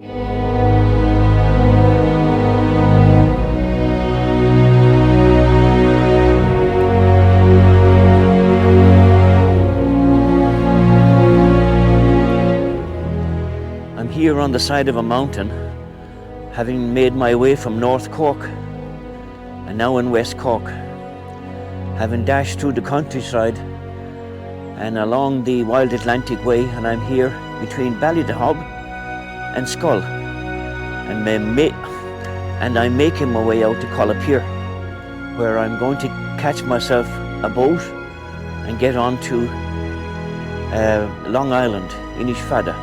I'm here on the side of a mountain, having made my way from North Cork and now in West Cork, having dashed through the countryside and along the Wild Atlantic Way, and I'm here between Ballydehob and Schull, and I'm making my way out to Colapere, where I'm going to catch myself a boat and get on to Long Island, Inishfada.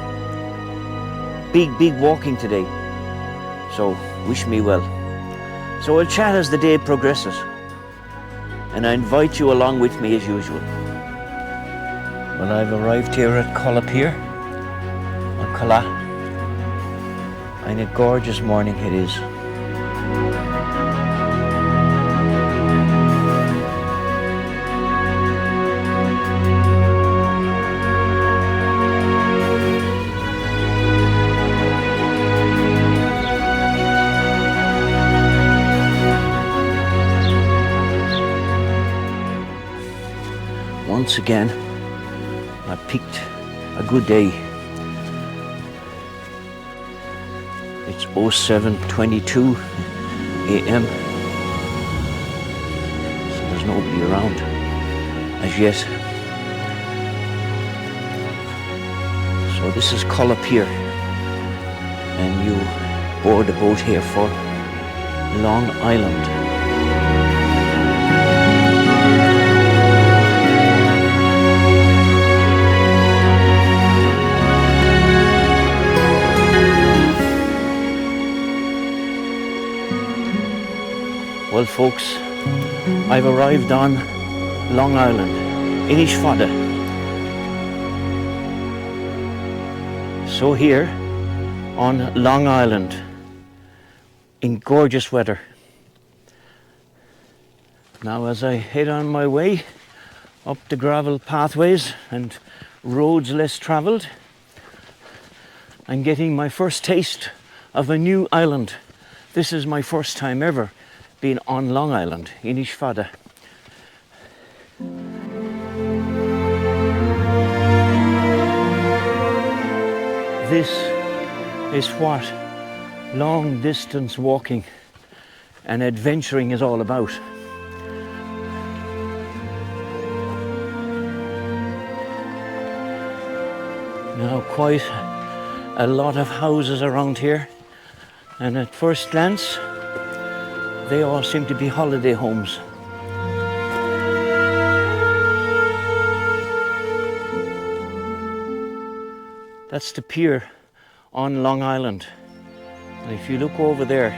Big walking today, so wish me well. So I'll chat as the day progresses, and I invite you along with me as usual. Well, I've arrived here at Colapere on Cala, and a gorgeous morning it is. Once again, I picked a good day. It's 07:22 a.m. So there's nobody around as yet. So this is Colapere, and you board a boat here for Long Island. Well, folks, I've arrived on Long Island, Inishfada. So here on Long Island, in gorgeous weather. Now as I head on my way up the gravel pathways and roads less travelled, I'm getting my first taste of a new island. This is my first time ever being on Long Island, Inishfada. This is what long distance walking and adventuring is all about. Now, quite a lot of houses around here, and at first glance they all seem to be holiday homes. That's the pier on Long Island. And if you look over there,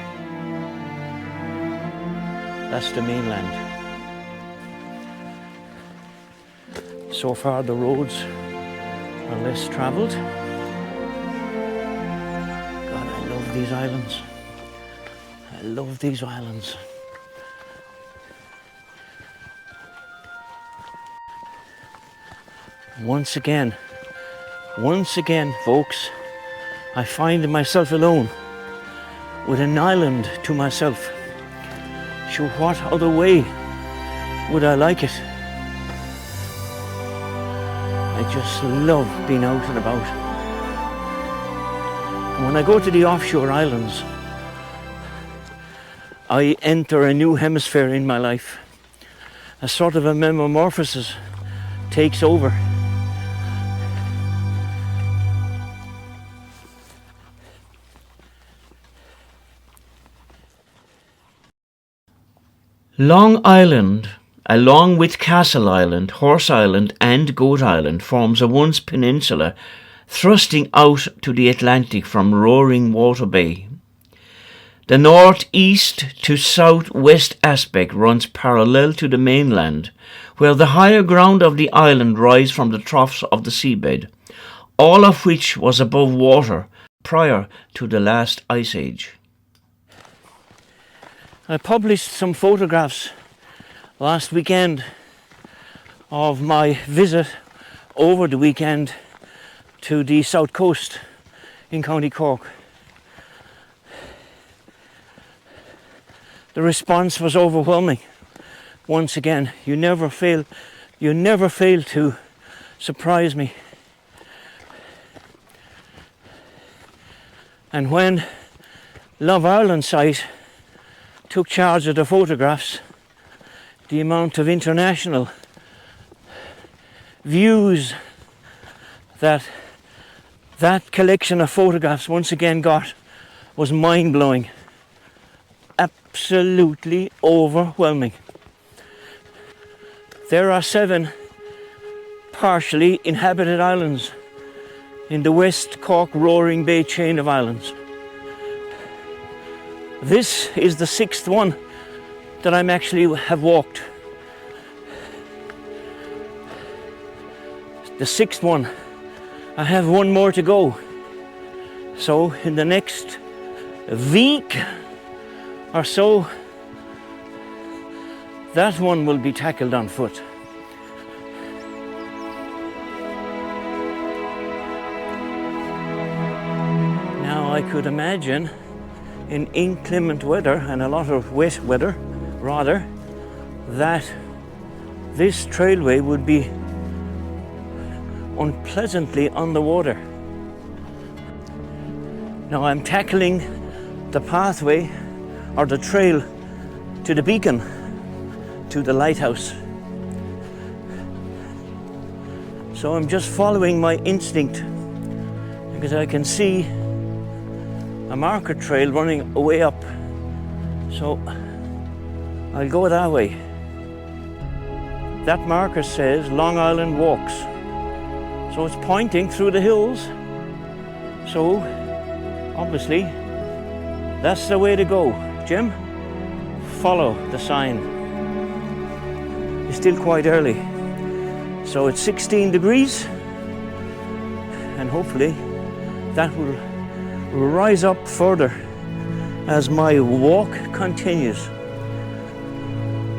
that's the mainland. So far the roads are less travelled. God, I love these islands. I love these islands. Once again, folks, I find myself alone with an island to myself. So what other way would I like it? I just love being out and about. And when I go to the offshore islands, I enter a new hemisphere in my life. A sort of a metamorphosis takes over. Long Island, along with Castle Island, Horse Island and Goat Island, forms a once peninsula thrusting out to the Atlantic from Roaring Water Bay. The northeast to southwest aspect runs parallel to the mainland, where the higher ground of the island rise from the troughs of the seabed, all of which was above water prior to the last ice age. I published some photographs last weekend of my visit over the weekend to the south coast in County Cork. The response was overwhelming. Once again, you never fail to surprise me. And when Love Ireland site took charge of the photographs, the amount of international views that collection of photographs once again got was mind-blowing. Absolutely overwhelming. There are 7 partially inhabited islands in the West Cork Roaring Bay chain of islands. This is the 6th one that I'm actually have walked. The 6th one. I have one more to go. So in the next week or so, that one will be tackled on foot. Now I could imagine in inclement weather and a lot of wet weather, rather, that this trailway would be unpleasantly on the water. Now I'm tackling the pathway or the trail to the beacon, to the lighthouse. So I'm just following my instinct because I can see a marker trail running way up. So I'll go that way. That marker says Long Island Walks. So it's pointing through the hills. So obviously that's the way to go. Jim, follow the sign. It's still quite early. So it's 16 degrees and hopefully that will rise up further as my walk continues.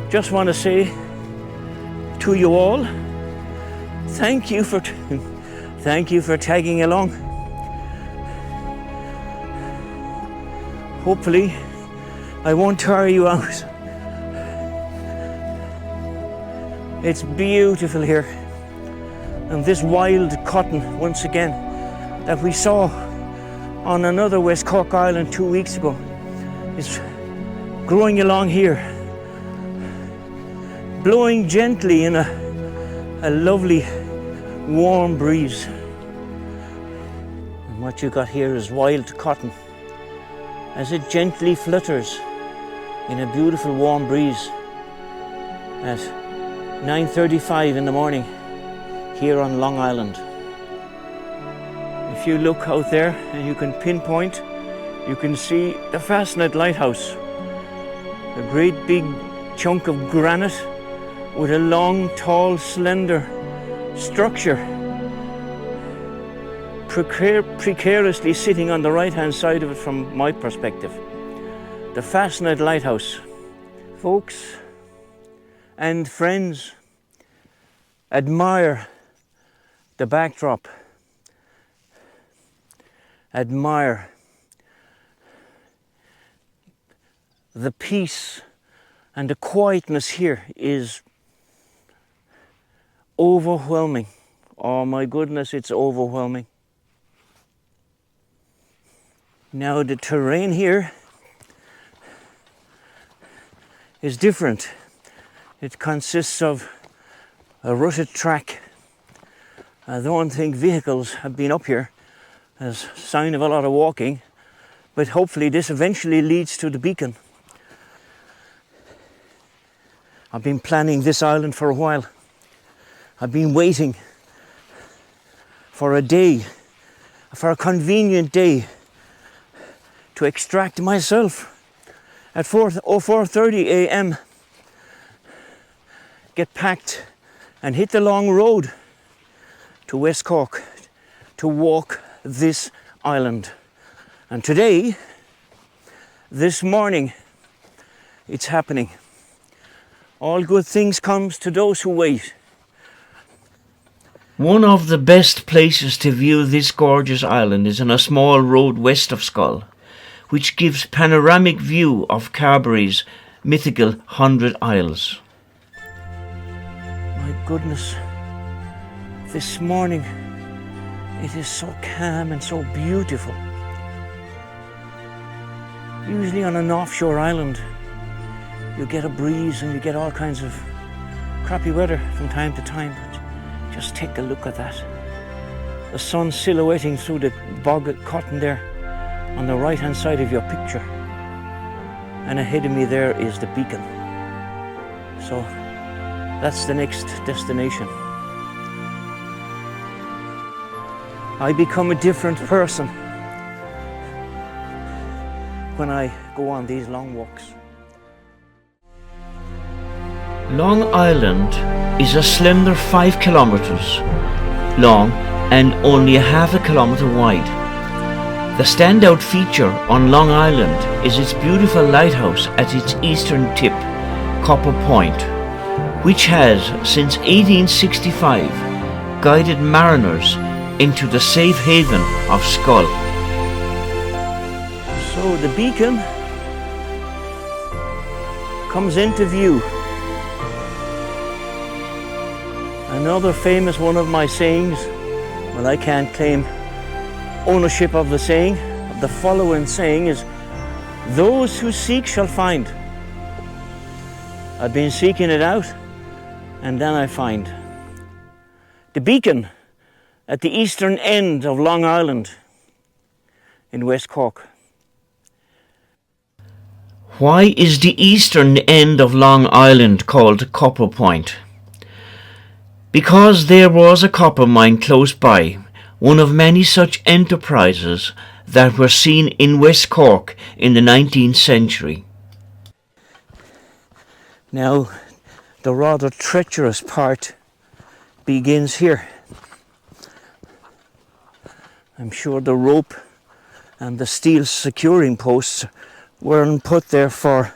Just want to say to you all, thank you for tagging along. Hopefully I won't tire you out. It's beautiful here. And this wild cotton, once again, that we saw on another West Cork island 2 weeks ago, is growing along here, blowing gently in a lovely warm breeze. And what you got here is wild cotton as it gently flutters in a beautiful warm breeze at 9:35 in the morning here on Long Island. If you look out there and you can pinpoint, you can see the Fastnet Lighthouse, a great big chunk of granite with a long, tall, slender structure precariously sitting on the right-hand side of it from my perspective. The Fastnet Lighthouse. Folks and friends, admire the backdrop. Admire the peace and the quietness here is overwhelming. Oh my goodness, it's overwhelming. Now the terrain here is different. It consists of a rutted track. I don't think vehicles have been up here as a sign of a lot of walking, but hopefully this eventually leads to the beacon. I've been planning this island for a while. I've been waiting for a day, for a convenient day to extract myself at 4:30 a.m. get packed and hit the long road to West Cork to walk this island. And today, this morning, it's happening. All good things comes to those who wait. One of the best places to view this gorgeous island is on a small road west of Schull, which gives panoramic view of Carbery's mythical 100 Isles. My goodness, this morning it is so calm and so beautiful. Usually on an offshore island you get a breeze and you get all kinds of crappy weather from time to time, but just take a look at that. The sun silhouetting through the bog of cotton there on the right hand side of your picture, and ahead of me there is the beacon. So that's the next destination. I become a different person when I go on these long walks. Long Island is a slender 5 kilometers long and only a half a kilometer wide. The standout feature on Long Island is its beautiful lighthouse at its eastern tip, Copper Point, which has since 1865 guided mariners into the safe haven of Skull. So the beacon comes into view. Another famous one of my sayings, well, I can't claim ownership of the saying. The following saying is, those who seek shall find. I've been seeking it out, and then I find. The beacon at the eastern end of Long Island in West Cork. Why is the eastern end of Long Island called Copper Point? Because there was a copper mine close by, one of many such enterprises that were seen in West Cork in the 19th century. Now, the rather treacherous part begins here. I'm sure the rope and the steel securing posts weren't put there for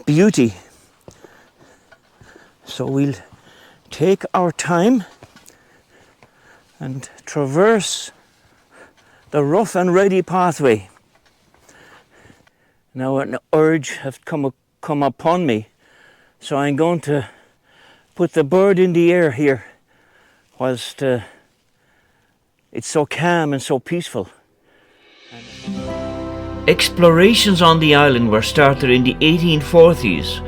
beauty. So we'll take our time and traverse the rough and ready pathway. Now an urge has come upon me, so I'm going to put the bird in the air here whilst it's so calm and so peaceful. Explorations on the island were started in the 1840s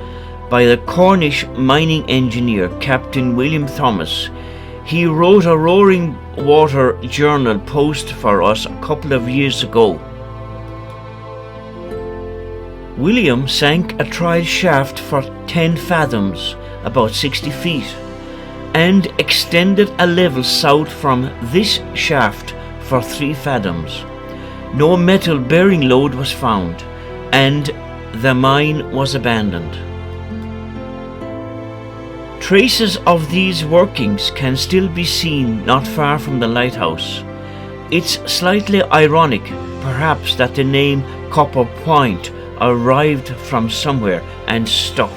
by the Cornish mining engineer Captain William Thomas. He wrote a Roaring Water Journal post for us a couple of years ago. William sank a trial shaft for 10 fathoms, about 60 feet, and extended a level south from this shaft for 3 fathoms. No metal bearing load was found, and the mine was abandoned. Traces of these workings can still be seen not far from the lighthouse. It's slightly ironic, perhaps, that the name Copper Point arrived from somewhere and stuck.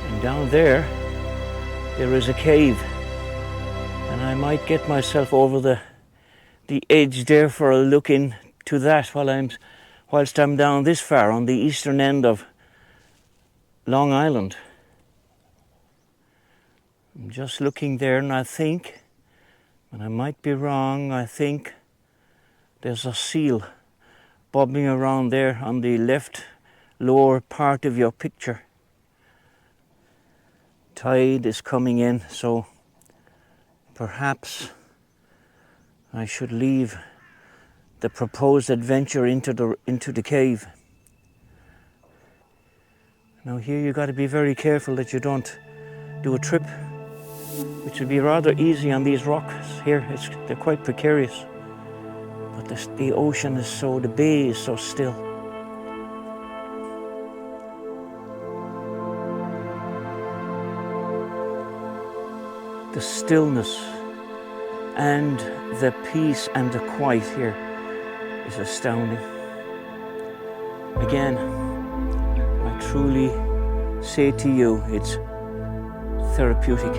And down there is a cave, and I might get myself over the edge there for a look into that whilst I'm down this far on the eastern end of Long Island. I'm just looking there, and I think, and I might be wrong, I think there's a seal bobbing around there on the left lower part of your picture. Tide is coming in, so perhaps I should leave the proposed adventure into the cave. Now here you got to be very careful that you don't do a trip, which would be rather easy on these rocks here. They're quite precarious, but the ocean is the bay is so still. The stillness and the peace and the quiet here is astounding. Again, I truly say to you, it's therapeutic.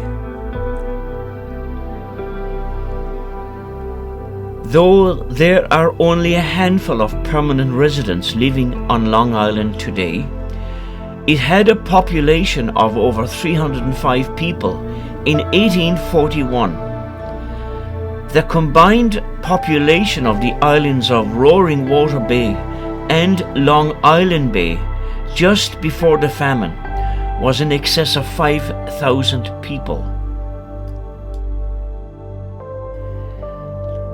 Though there are only a handful of permanent residents living on Long Island today, it had a population of over 305 people in 1841. The combined population of the islands of Roaring Water Bay and Long Island Bay just before the famine was in excess of 5,000 people.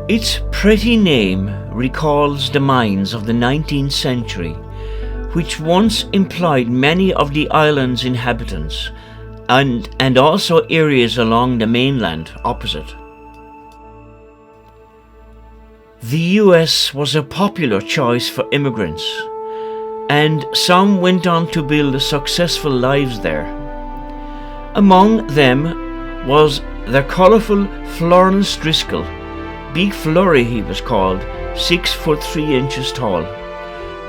Its pretty name recalls the mines of the 19th century, which once employed many of the island's inhabitants and also areas along the mainland opposite. The US was a popular choice for immigrants, and some went on to build successful lives there. Among them was the colourful Florence Driscoll. Big Flurry he was called, 6 foot 3 inches tall.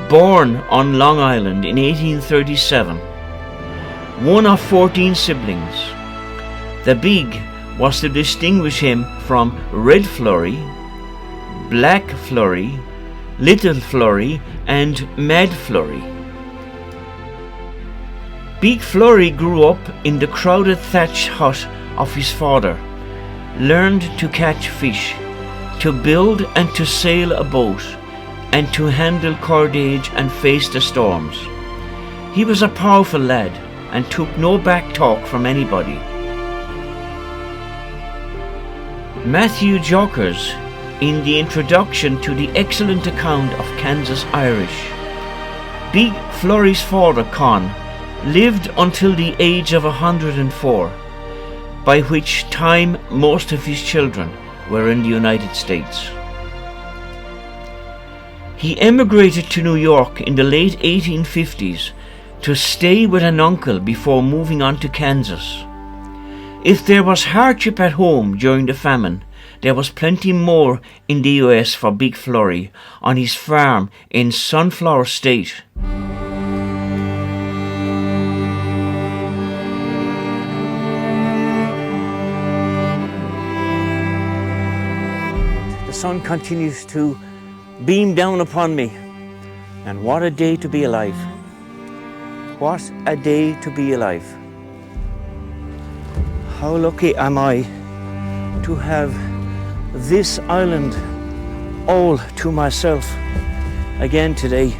Born on Long Island in 1837. One of 14 siblings. The Big was to distinguish him from Red Flurry, Black Flurry, Little Flurry and Mad Flurry. Big Flurry grew up in the crowded thatched hut of his father, learned to catch fish, to build and to sail a boat, and to handle cordage and face the storms. He was a powerful lad and took no back talk from anybody. Matthew Jockers, in the introduction to the excellent account of Kansas Irish, Big Flurry's father, Con, lived until the age of 104, by which time most of his children were in the United States. He emigrated to New York in the late 1850s to stay with an uncle before moving on to Kansas. If there was hardship at home during the famine, there was plenty more in the US for Big Flurry on his farm in Sunflower State. The sun continues to beam down upon me, and what a day to be alive. What a day to be alive. How lucky am I to have this island all to myself again today.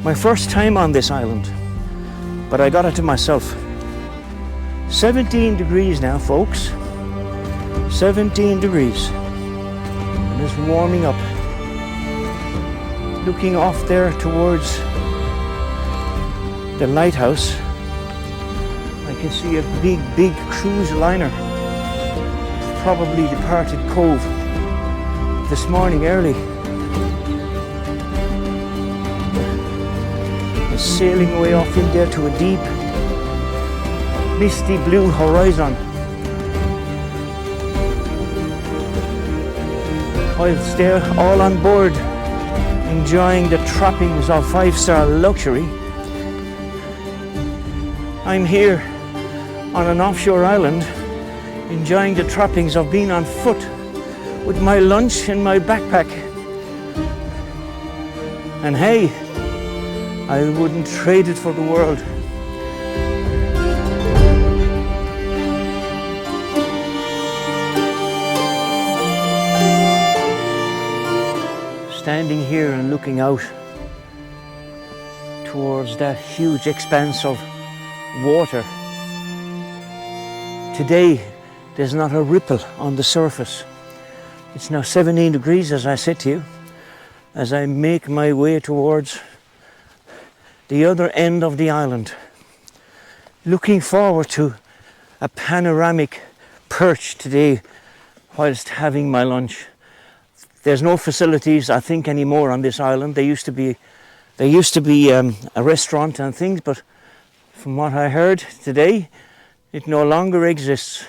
My first time on this island, but I got it to myself. 17 degrees now, folks. 17 degrees, and it's warming up. Looking off there towards the lighthouse, I can see a big cruise liner. It's probably departed Cove this morning early. It's sailing away off in there to a deep, misty blue horizon. Whilst they're all on board, enjoying the trappings of five-star luxury, I'm here on an offshore island, enjoying the trappings of being on foot with my lunch in my backpack. And hey, I wouldn't trade it for the world. Standing here and looking out towards that huge expanse of water. Today, there's not a ripple on the surface. It's now 17 degrees, as I said to you, as I make my way towards the other end of the island, looking forward to a panoramic perch today whilst having my lunch. There's no facilities, I think, anymore on this island. There used to be a restaurant and things, but from what I heard today, it no longer exists.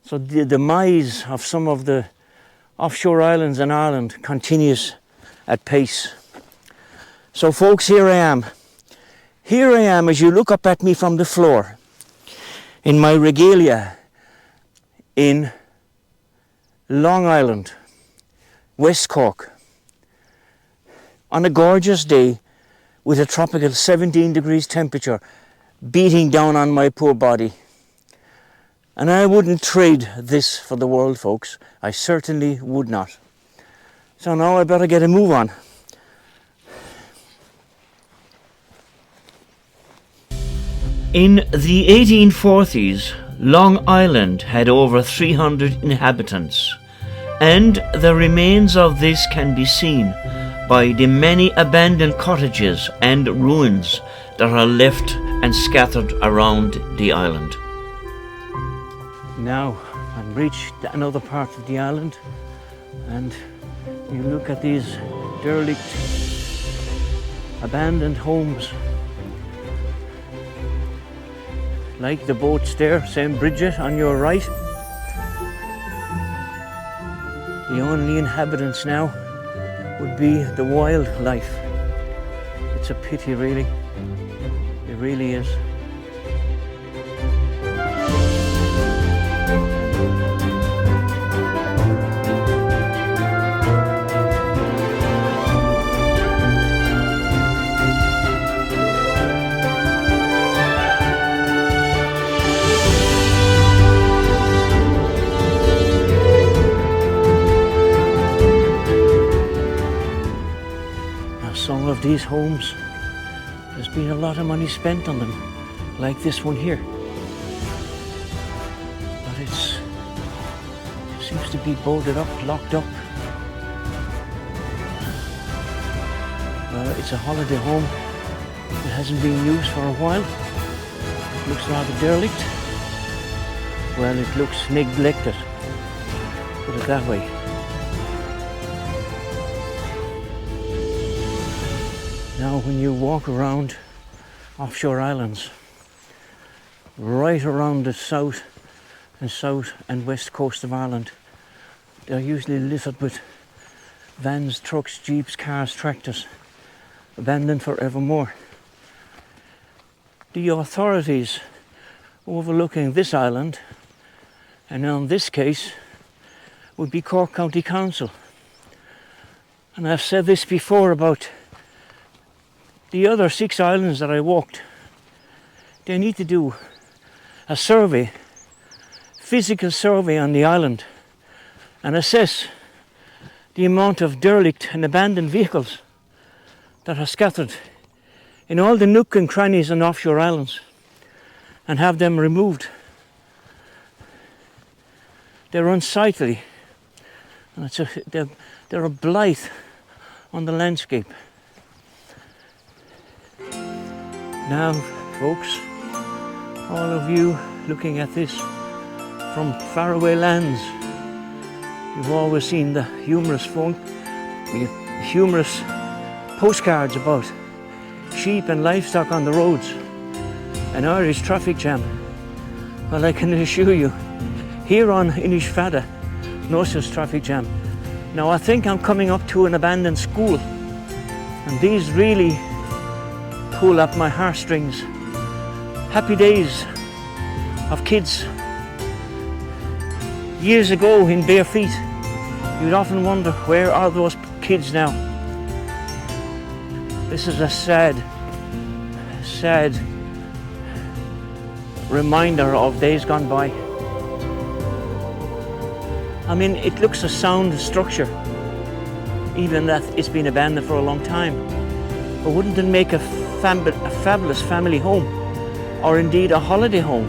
So the demise of some of the offshore islands in Ireland continues at pace. So folks, here I am. Here I am as you look up at me from the floor, in my regalia, in Long Island, West Cork, on a gorgeous day with a tropical 17 degrees temperature beating down on my poor body. And I wouldn't trade this for the world, folks. I certainly would not. So now I better get a move on. In the 1840s, Long Island had over 300 inhabitants, and the remains of this can be seen by the many abandoned cottages and ruins that are left and scattered around the island. Now I've reached another part of the island, and you look at these derelict, abandoned homes. Like the boats there, St. Bridget on your right. The only inhabitants now would be the wildlife. It's a pity, really. It really is. Some of these homes, there's been a lot of money spent on them, like this one here. But it seems to be boarded up, locked up. It's a holiday home. It hasn't been used for a while. It looks rather derelict. Well, it looks neglected, put it that way. Now when you walk around offshore islands, right around the south and west coast of Ireland, they're usually littered with vans, trucks, jeeps, cars, tractors, abandoned forevermore. The authorities overlooking this island, and in this case, would be Cork County Council. And I've said this before about the other 6 islands that I walked. They need to do a survey, physical survey on the island, and assess the amount of derelict and abandoned vehicles that are scattered in all the nook and crannies and offshore islands, and have them removed. They're unsightly, and they're a blight on the landscape. Now, folks, all of you looking at this from faraway lands, you've always seen the humorous postcards about sheep and livestock on the roads, an Irish traffic jam. Well, I can assure you, here on Inishfada, no such traffic jam. Now, I think I'm coming up to an abandoned school, and these really pull up my heartstrings. Happy days of kids. Years ago in bare feet, you'd often wonder, where are those kids now? This is a sad reminder of days gone by. I mean, it looks a sound structure, even that it's been abandoned for a long time. But wouldn't it make a fabulous family home, or indeed a holiday home?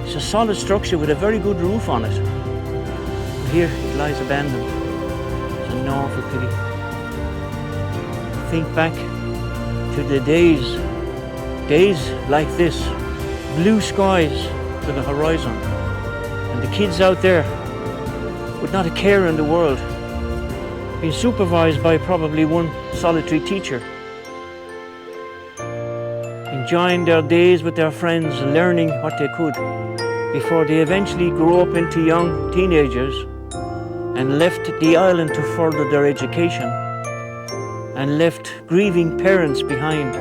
It's a solid structure with a very good roof on it. But here it lies abandoned. It's an awful pity. Think back to the days like this, blue skies to the horizon, and the kids out there with not a care in the world, being supervised by probably one solitary teacher, enjoying their days with their friends, learning what they could, before they eventually grew up into young teenagers and left the island to further their education, and left grieving parents behind.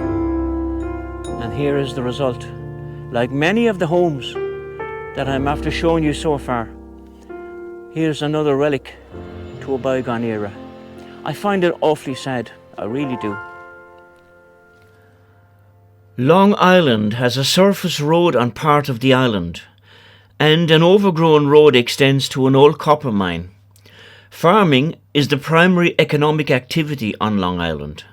And here is the result. Like many of the homes that I'm after showing you so far, Here's another relic to a bygone era. I find it awfully sad, I really do. Long Island has a surface road on part of the island, and an overgrown road extends to an old copper mine. Farming is the primary economic activity on Long Island,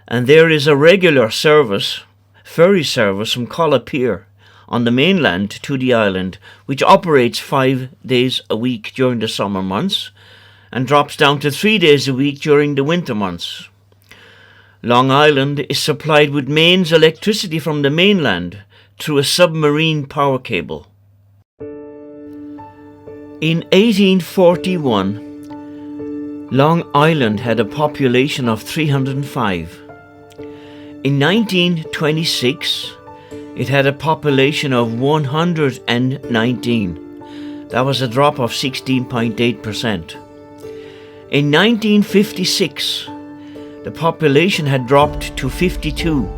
and there is a regular ferry service from Collar Pier on the mainland to the island, which operates 5 days a week during the summer months and drops down to 3 days a week during the winter months. Long Island is supplied with mains electricity from the mainland through a submarine power cable. In 1841, Long Island had a population of 305. In 1926, it had a population of 119. That was a drop of 16.8%. In 1956, the population had dropped to 52.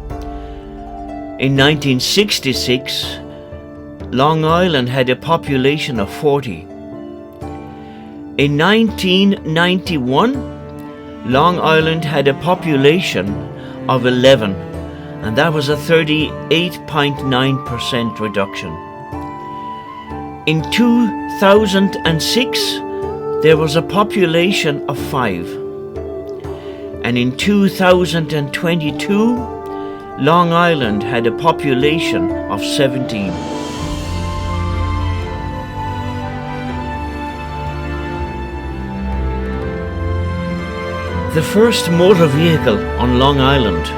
In 1966, Long Island had a population of 40. In 1991, Long Island had a population of 11, and that was a 38.9% reduction. In 2006, there was a population of 5. And in 2022, Long Island had a population of 17. The first motor vehicle on Long Island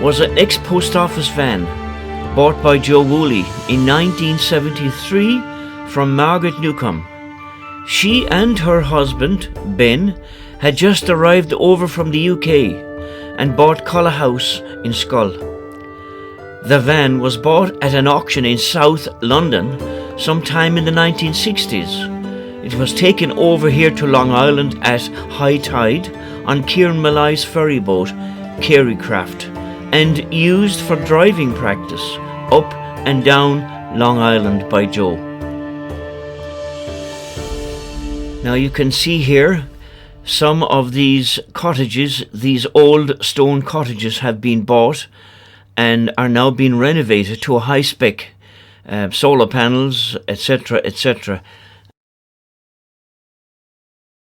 was an ex-post office van bought by Joe Woolley in 1973 from Margaret Newcomb. She and her husband, Ben, had just arrived over from the UK and bought Collar House in Schull. The van was bought at an auction in South London sometime in the 1960s. It was taken over here to Long Island at high tide on Kieran Malay's ferry boat, Carycraft, and used for driving practice up and down Long Island by Joe. Now you can see here some of these cottages, these old stone cottages, have been bought and are now being renovated to a high-spec solar panels, etc., etc.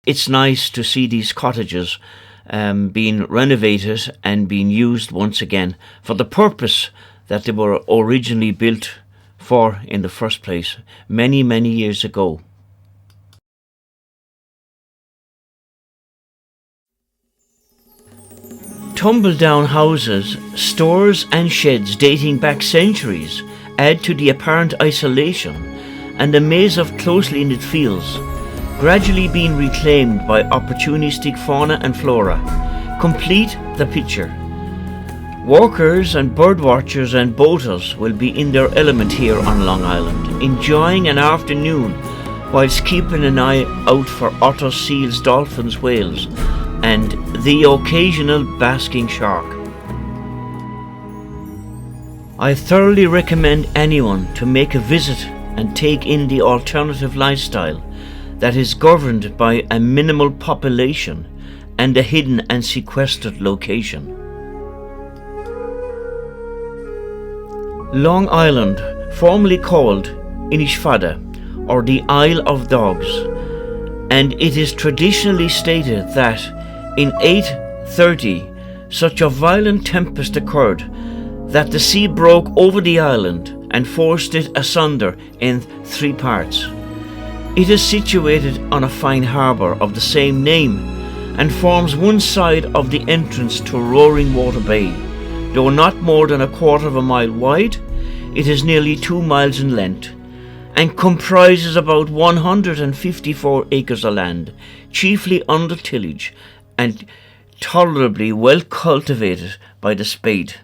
It's nice to see these cottages being renovated and being used once again for the purpose that they were originally built for in the first place, many, many years ago. Tumble-down houses, stores and sheds dating back centuries add to the apparent isolation and a maze of closely knit fields, gradually being reclaimed by opportunistic fauna and flora, complete the picture. Walkers and birdwatchers and boaters will be in their element here on Long Island, enjoying an afternoon whilst keeping an eye out for otters, seals, dolphins, whales, and the occasional basking shark. I thoroughly recommend anyone to make a visit and take in the alternative lifestyle that is governed by a minimal population and a hidden and sequestered location. Long Island, formerly called Inishfada, or the Isle of Dogs, and it is traditionally stated that in 830 such a violent tempest occurred that the sea broke over the island and forced it asunder in 3 parts. It is situated on a fine harbour of the same name and forms one side of the entrance to Roaring Water Bay. Though not more than 1/4 mile wide, it is nearly 2 miles in length and comprises about 154 acres of land, chiefly under tillage and tolerably well cultivated by the spade.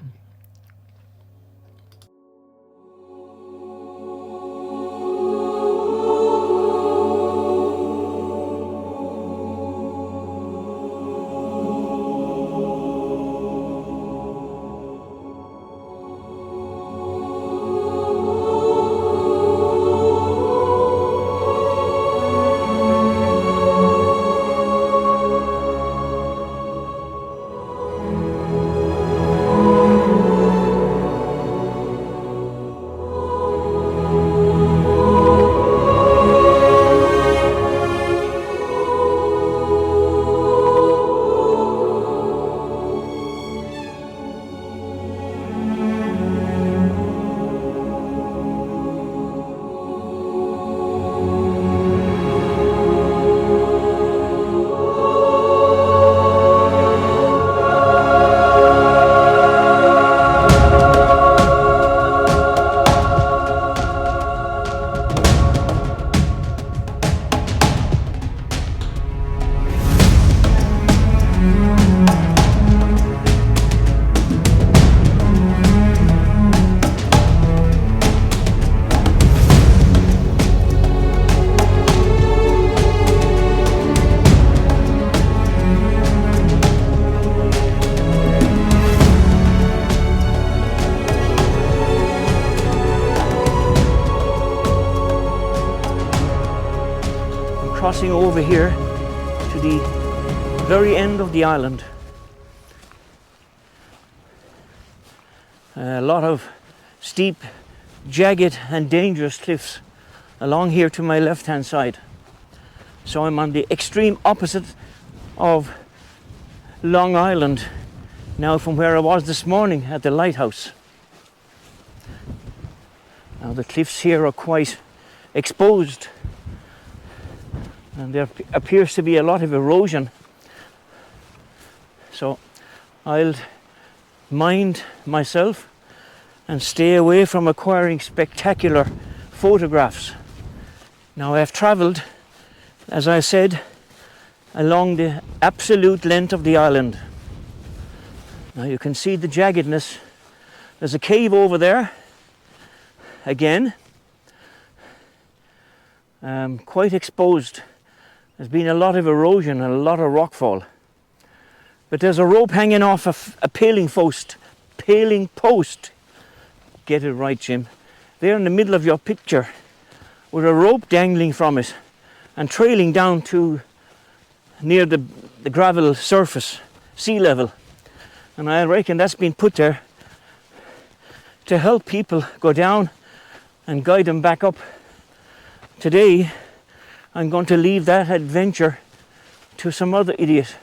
crossing over here to the very end of the island. A lot of steep, jagged and dangerous cliffs along here to my left hand side. So I'm on the extreme opposite of Long Island now from where I was this morning at the lighthouse. Now the cliffs here are quite exposed and there appears to be a lot of erosion. So I'll mind myself and stay away from acquiring spectacular photographs. Now I've travelled, as I said, along the absolute length of the island. Now you can see the jaggedness. There's a cave over there, again, quite exposed. There's been a lot of erosion and a lot of rockfall. But there's a rope hanging off a paling post. Get it right, Jim. There in the middle of your picture, with a rope dangling from it and trailing down to near the gravel surface, sea level. And I reckon that's been put there to help people go down and guide them back up. Today, I'm going to leave that adventure to some other idiot.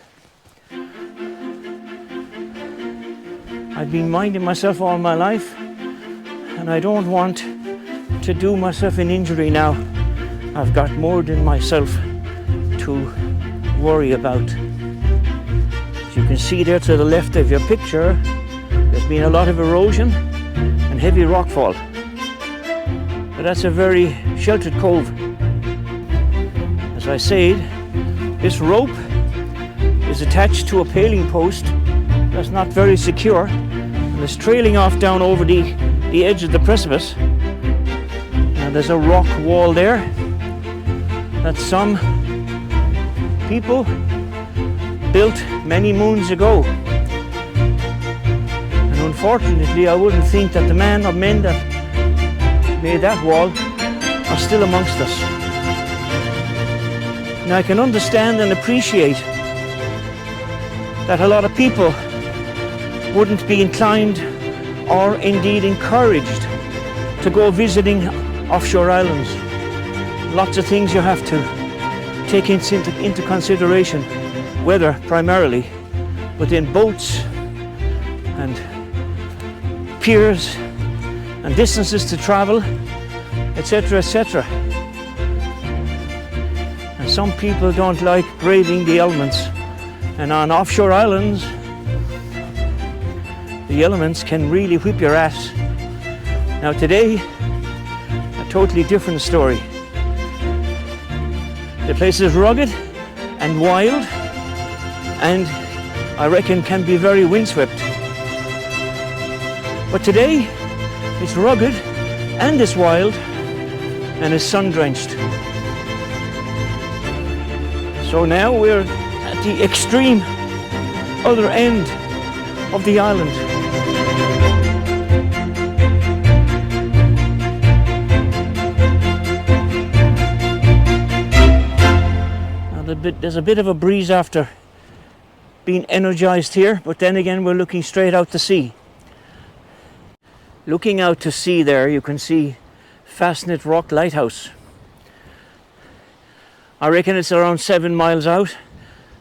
I've been minding myself all my life, and I don't want to do myself an injury now. I've got more than myself to worry about. As you can see there to the left of your picture, there's been a lot of erosion and heavy rockfall. But that's a very sheltered cove. As I said, this rope is attached to a paling post that's not very secure and is trailing off down over the edge of the precipice. And there's a rock wall there that some people built many moons ago. And unfortunately, I wouldn't think that the man or men that made that wall are still amongst us. Now I can understand and appreciate that a lot of people wouldn't be inclined or indeed encouraged to go visiting offshore islands. Lots of things you have to take into consideration, weather primarily, but then boats and piers and distances to travel, etc., etc. And some people don't like braving the elements, and on offshore islands the elements can really whip your ass. Now today, a totally different story. The place is rugged and wild, and I reckon can be very windswept. But today, it's rugged and it's wild and it's sun-drenched. So now we're at the extreme other end of the island. There's a bit of a breeze after being energized here, but then again we're looking straight out to sea. Looking out to sea there, you can see Fastnet Rock Lighthouse. I reckon it's around 7 miles out,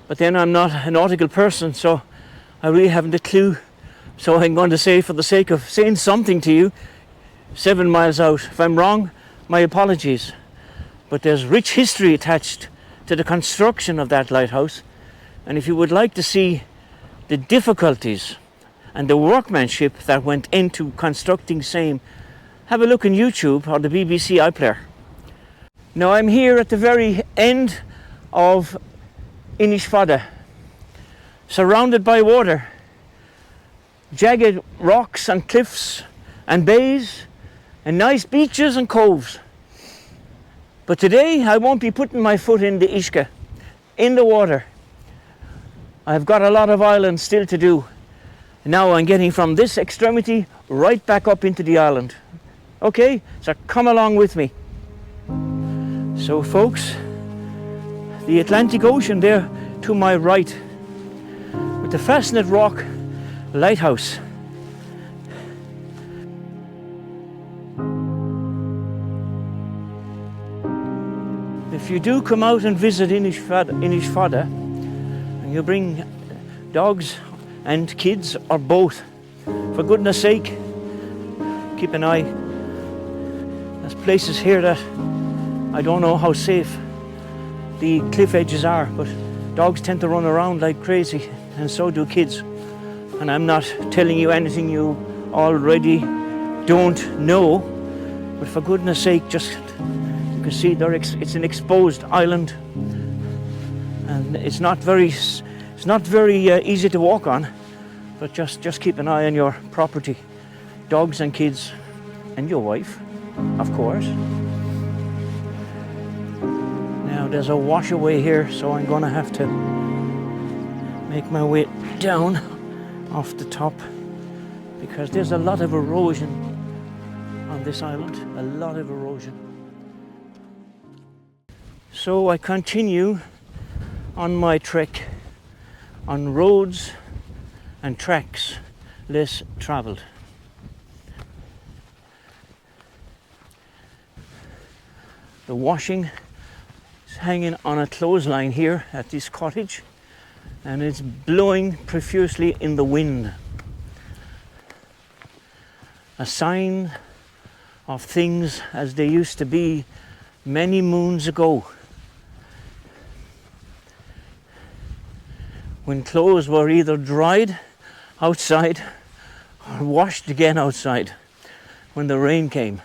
but then I'm not a nautical person, so I really haven't a clue. So I'm going to say, for the sake of saying something to you, 7 miles out. If I'm wrong, my apologies. But there's rich history attached to the construction of that lighthouse, and if you would like to see the difficulties and the workmanship that went into constructing same, have a look on YouTube or the BBC iPlayer. Now I'm here at the very end of Inishfada, surrounded by water, jagged rocks and cliffs and bays and nice beaches and coves. But today I won't be putting my foot in the Ishka, in the water. I've got a lot of islands still to do. Now I'm getting from this extremity right back up into the island. Okay, so come along with me. So folks, the Atlantic Ocean there to my right, with the Fastnet Rock lighthouse. If you do come out and visit Inishfada, and you bring dogs and kids or both, for goodness sake, keep an eye. There's places here that I don't know how safe the cliff edges are, but dogs tend to run around like crazy, and so do kids. And I'm not telling you anything you already don't know, but for goodness sake, just, you can see there it's an exposed island, and it's not very easy to walk on. But just keep an eye on your property, dogs and kids, and your wife, of course. Now there's a washaway here, so I'm gonna have to make my way down off the top, because there's a lot of erosion on this island, a lot of erosion. So I continue on my trek on roads and tracks less travelled. The washing is hanging on a clothesline here at this cottage, and it's blowing profusely in the wind. A sign of things as they used to be many moons ago, when clothes were either dried outside or washed again outside when the rain came.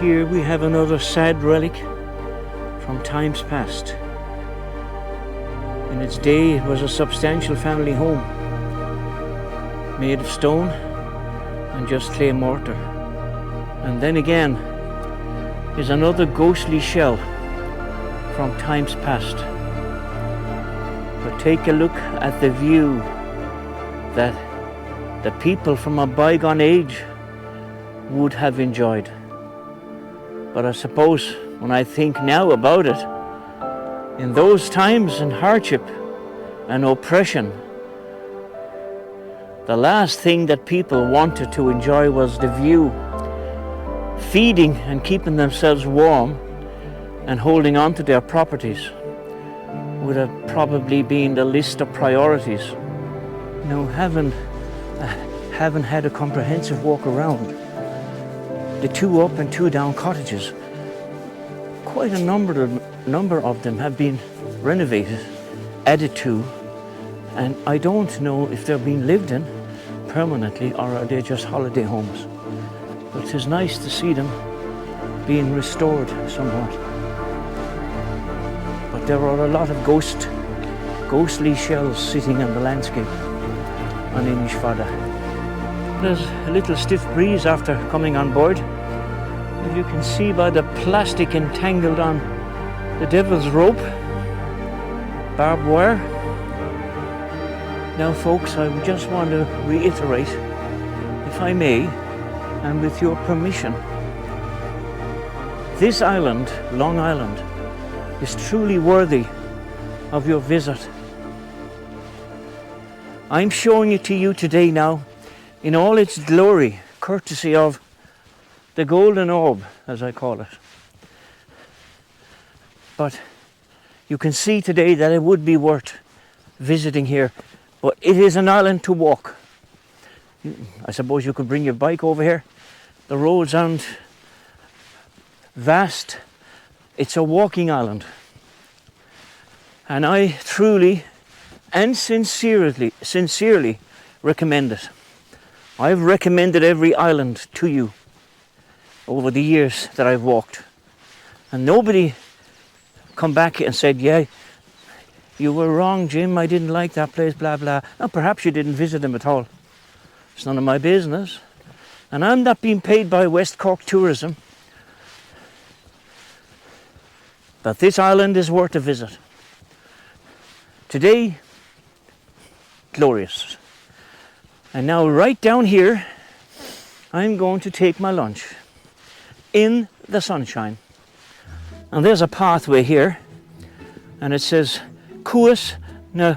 Here we have another sad relic from times past. In its day, it was a substantial family home, made of stone and just clay mortar. And then again is another ghostly shell from times past. But take a look at the view that the people from a bygone age would have enjoyed. But I suppose when I think now about it, in those times and hardship and oppression, the last thing that people wanted to enjoy was the view. Feeding and keeping themselves warm and holding on to their properties would have probably been the list of priorities. Now, having had a comprehensive walk around the 2 up and 2 down cottages, quite a number of them have been renovated, added to, and I don't know if they're being lived in permanently or are they just holiday homes. But it is nice to see them being restored somewhat. But there are a lot of ghostly shells sitting in the landscape on Inishfada. There's a little stiff breeze after coming on board. As you can see by the plastic entangled on the devil's rope, barbed wire. Now folks, I just want to reiterate, if I may, and with your permission, this island, Long Island, is truly worthy of your visit. I'm showing it to you today now in all its glory, courtesy of the golden orb, as I call it. But you can see today that it would be worth visiting here, but it is an island to walk. I suppose you could bring your bike over here. The roads aren't vast. It's a walking island. And I truly and sincerely recommend it. I've recommended every island to you over the years that I've walked. And nobody come back and said, yeah, You were wrong, Jim. I didn't like that place, blah, blah. Now, perhaps you didn't visit him at all. It's none of my business. And I'm not being paid by West Cork Tourism. But this island is worth a visit. Today, glorious. And now right down here, I'm going to take my lunch in the sunshine. And there's a pathway here, and it says Cuas na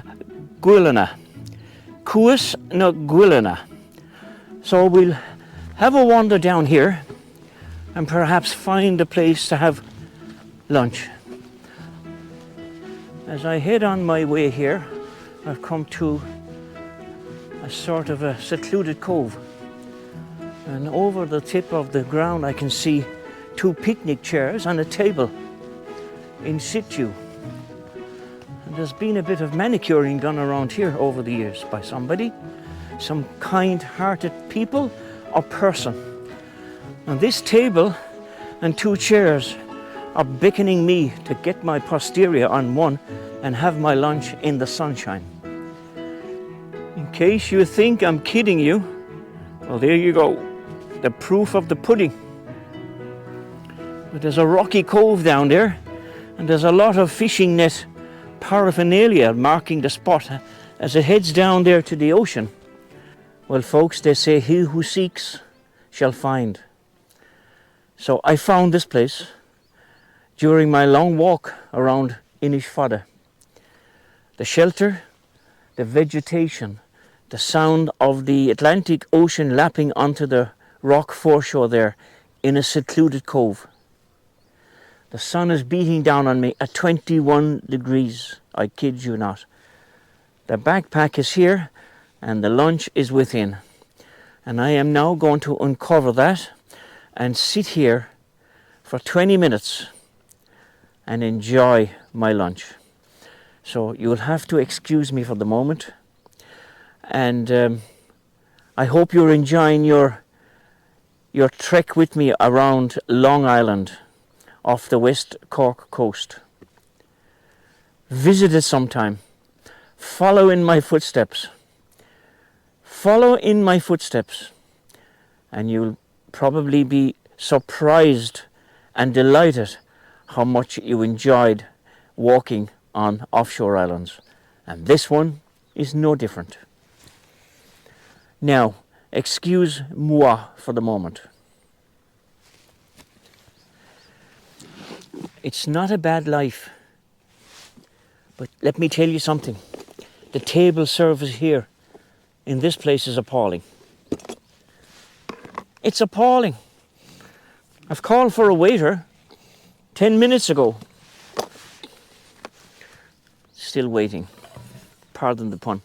Gwilana. Cuas na Gwilana. So we'll have a wander down here and perhaps find a place to have lunch. As I head on my way here, I've come to a sort of a secluded cove. And over the tip of the ground I can see 2 picnic chairs and a table in situ. And there's been a bit of manicuring done around here over the years by somebody, some kind-hearted people or person. And this table and 2 chairs are beckoning me to get my posterior on one and have my lunch in the sunshine. In case you think I'm kidding you, well, there you go, the proof of the pudding. But there's a rocky cove down there, and there's a lot of fishing net paraphernalia marking the spot as it heads down there to the ocean. Well, folks, they say he who seeks shall find. So I found this place during my long walk around Inishfada. The shelter, the vegetation, the sound of the Atlantic Ocean lapping onto the rock foreshore there in a secluded cove. The sun is beating down on me at 21 degrees, I kid you not. The backpack is here and the lunch is within. And I am now going to uncover that and sit here for 20 minutes and enjoy my lunch. So you'll have to excuse me for the moment. And I hope you're enjoying your trek with me around Long Island off the West Cork coast. Visit it sometime. Follow in my footsteps. Follow in my footsteps. And you'll probably be surprised and delighted how much you enjoyed walking on offshore islands. And this one is no different. Now, excuse moi for the moment. It's not a bad life, but let me tell you something. The table service here in this place is appalling. It's appalling. I've called for a waiter 10 minutes ago. Still waiting. Pardon the pun.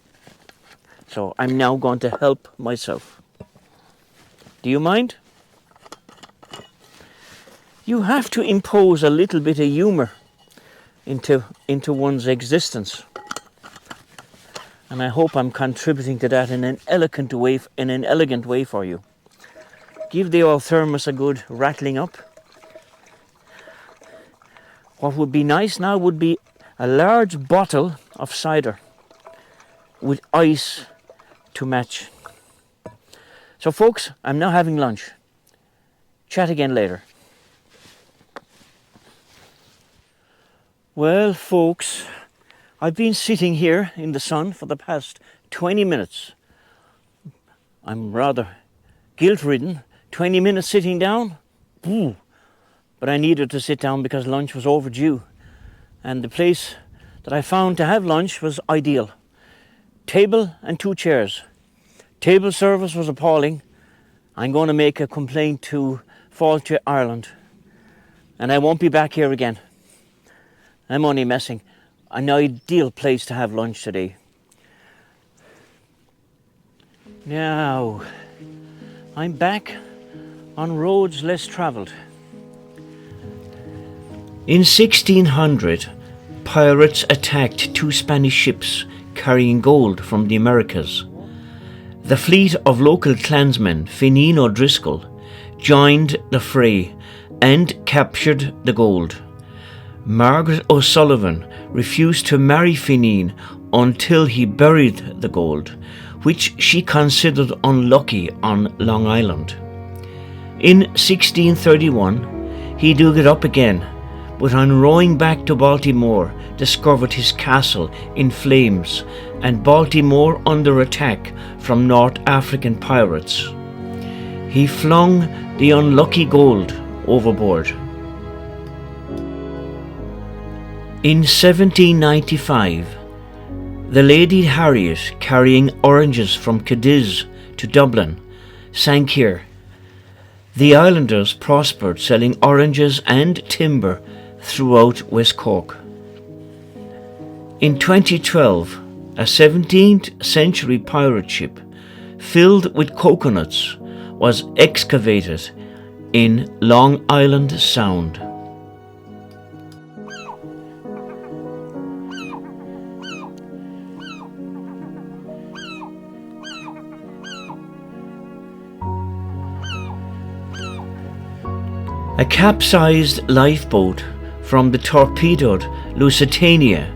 So I'm now going to help myself. Do you mind? You have to impose a little bit of humour into one's existence. And I hope I'm contributing to that in an elegant way for you. Give the old thermos a good rattling up. What would be nice now would be a large bottle of cider with ice to match. So folks, I'm now having lunch. Chat again later. Well, folks, I've been sitting here in the sun for the past 20 minutes. I'm rather guilt-ridden. 20 minutes sitting down? Ooh. But I needed to sit down because lunch was overdue. And the place that I found to have lunch was ideal. Table and 2 chairs. Table service was appalling. I'm going to make a complaint to Fáilte Ireland. And I won't be back here again. I'm only messing. An ideal place to have lunch today. Now, I'm back on roads less travelled. In 1600, pirates attacked 2 Spanish ships carrying gold from the Americas. The fleet of local clansmen, Fineen O'Driscoll, joined the fray and captured the gold. Margaret O'Sullivan refused to marry Fineen until he buried the gold, which she considered unlucky on Long Island. In 1631, he dug it up again, but on rowing back to Baltimore, discovered his castle in flames and Baltimore under attack from North African pirates. He flung the unlucky gold overboard. In 1795, the Lady Harriet, carrying oranges from Cadiz to Dublin, sank here. The islanders prospered, selling oranges and timber throughout West Cork. In 2012, a 17th century pirate ship filled with coconuts was excavated in Long Island Sound. A capsized lifeboat from the torpedoed Lusitania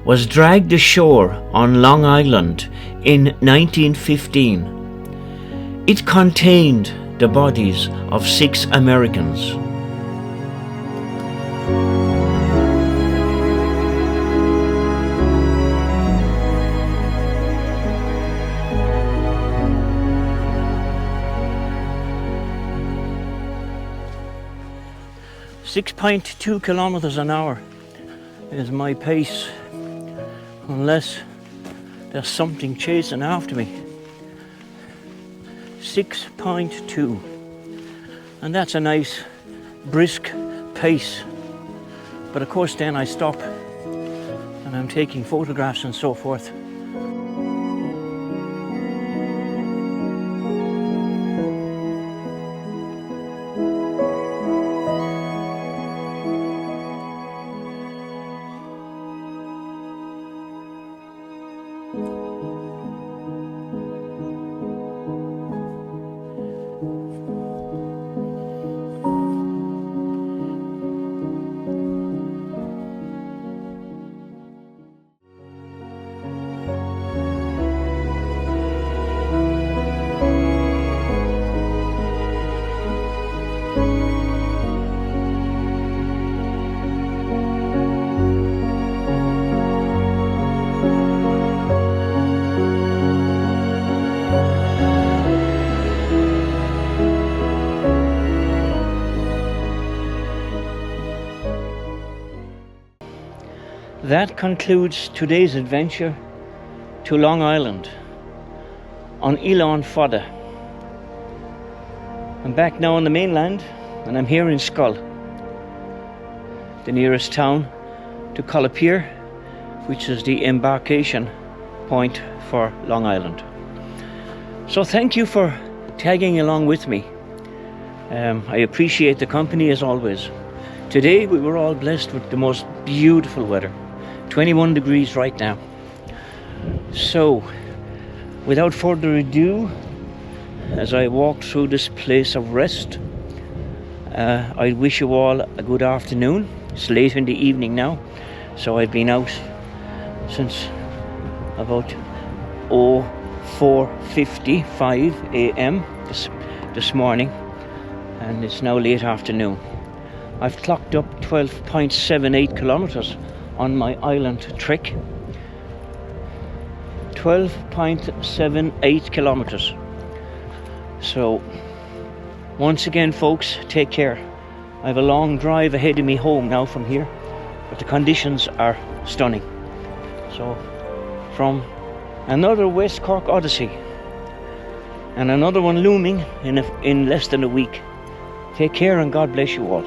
was dragged ashore on Long Island in 1915. It contained the bodies of 6 Americans. .2 kilometers an hour is my pace, unless there's something chasing after me. 6.2, and that's a nice brisk pace, but of course then I stop and I'm taking photographs and so forth. That concludes today's adventure to Long Island on Elon Fodder. I'm back now on the mainland and I'm here in Schull, the nearest town to Collipier, which is the embarkation point for Long Island. So thank you for tagging along with me. I appreciate the company as always. Today we were all blessed with the most beautiful weather. 21 degrees right now. So, without further ado, as I walk through this place of rest, I wish you all a good afternoon. It's late in the evening now, so I've been out since about 4:55 a.m. this morning, and it's now late afternoon. I've clocked up 12.78 kilometers on my island trek. 12.78 kilometers. So once again folks, take care. I have a long drive ahead of me home now from here, but the conditions are stunning. So from another West Cork Odyssey, and another one looming in less than a week. Take care and God bless you all.